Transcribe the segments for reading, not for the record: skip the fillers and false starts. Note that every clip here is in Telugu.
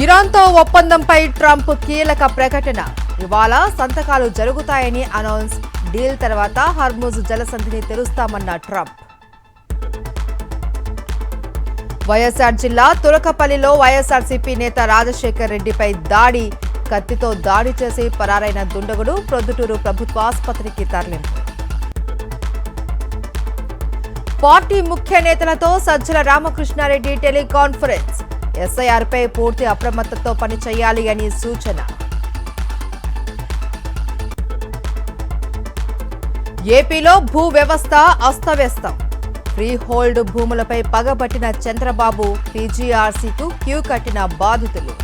ఇరాన్తో ఒప్పందంపై ట్రంప్ కీలక ప్రకటన. ఇవాళ సంతకాలు జరుగుతాయని అనౌన్స్. డీల్ తర్వాత హర్ముజ్ జలసంధిని తెరుస్తామన్న ట్రంప్. వైఎస్ఆర్ జిల్లా తురకపల్లిలో వైఎస్ఆర్సీపీ నేత రాజశేఖర్ రెడ్డిపై దాడి. కత్తితో దాడి చేసి పరారైన దుండగుడు ప్రొద్దుటూరు ప్రభుత్వ ఆసుపత్రికి తరలింపు. పార్టీ ముఖ్య నేతలతో సజ్జల రామకృష్ణారెడ్డి టెలికాన్ఫరెన్స్. ఎస్ఐఆర్పై పూర్తి అప్రమత్తతో పనిచేయాలి అని సూచన. ఏపీలో భూ వ్యవస్థ అస్తవ్యస్తం. ఫ్రీ హోల్డ్ భూములపై పగబట్టిన చంద్రబాబు, పీజీఆర్సీకు క్యూ కట్టిన బాధితులు.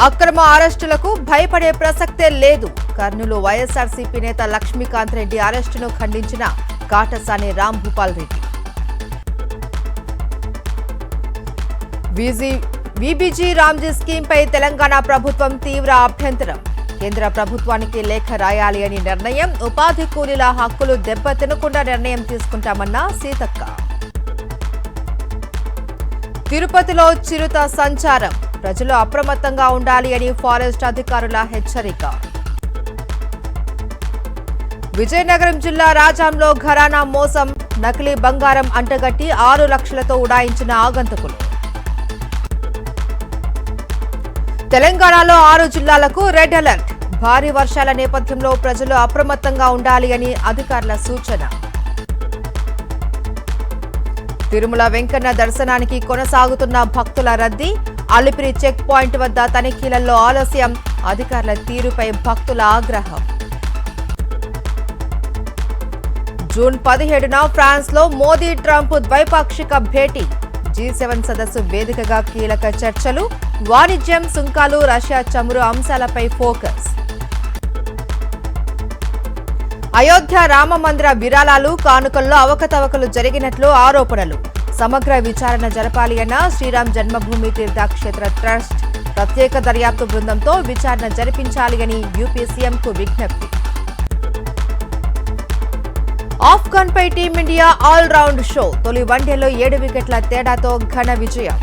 అక్రమ అరెస్టులకు భయపడే ప్రసక్తే లేదు. కర్నూలు వైఎస్ఆర్సీపీ నేత లక్ష్మీకాంత్ రెడ్డి అరెస్టును ఖండించిన కాటసాని రాంభూపాల్ రెడ్డి. వీబీజీ రామ్జీ స్కీంపై తెలంగాణ ప్రభుత్వం తీవ్ర అభ్యంతరం. కేంద్ర ప్రభుత్వానికి లేఖ రాయాలి అని నిర్ణయం. ఉపాధి కూలీల హక్కులు దెబ్బతినకుండా నిర్ణయం తీసుకుంటామన్న సీతక్క. తిరుపతిలో చిరుత సంచారం. ప్రజలు అప్రమత్తంగా ఉండాలి అని ఫారెస్ట్ అధికారుల హెచ్చరిక. విజయనగరం జిల్లా రాజాంలో ఘరానా మోసం. నకిలీ బంగారం అంటగట్టి 6 లక్షలతో ఉడాయించిన ఆగంతకులు. తెలంగాణలో 6 జిల్లాలకు రెడ్ అలర్ట్. భారీ వర్షాల నేపథ్యంలో ప్రజలు అప్రమత్తంగా ఉండాలి అని అధికారుల సూచన. తిరుమల వెంకన్న దర్శనానికి కొనసాగుతున్న భక్తుల రద్దీ. అలిపిరి చెక్ పాయింట్ వద్ద తనిఖీలలో ఆలస్యం. అధికారుల తీరుపై భక్తుల ఆగ్రహం. జూన్ 17న ఫ్రాన్స్ లో మోదీ ట్రంప్ ద్వైపాక్షిక భేటీ. G7 సదస్సు వేదికగా కీలక చర్చలు. వాణిజ్యం, సుంకాలు, రష్యా చమురు అంశాలపై ఫోకస్. అయోధ్య రామ మందిర విరాళాలు, కానుకల్లో అవకతవకలు జరిగినట్లు ఆరోపణలు. సమగ్ర విచారణ జరపాలి అన్న శ్రీరామ్ జన్మభూమి తీర్థక్షేత్ర ట్రస్ట్. ప్రత్యేక దర్యాప్తు బృందంతో విచారణ జరిపించాలి అని యూపీ సీఎంకు విజ్ఞప్తి. ఆఫ్ఘన్పై టీమిండియా ఆల్ రౌండ్ షో. తొలి వన్డేలో 7 వికెట్ల తేడాతో ఘన విజయం.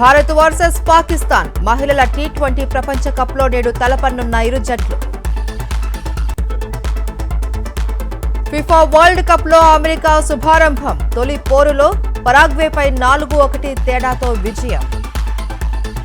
భారత్ వర్సెస్ పాకిస్తాన్. మహిళల T20 ప్రపంచ కప్లో నేడు తలపన్నున్న ఇరు జట్లు. ఫిఫా వరల్డ్ కప్లో అమెరికా శుభారంభం. తొలి పోరులో పరాగ్వేపై 4-1 తేడాతో విజయం.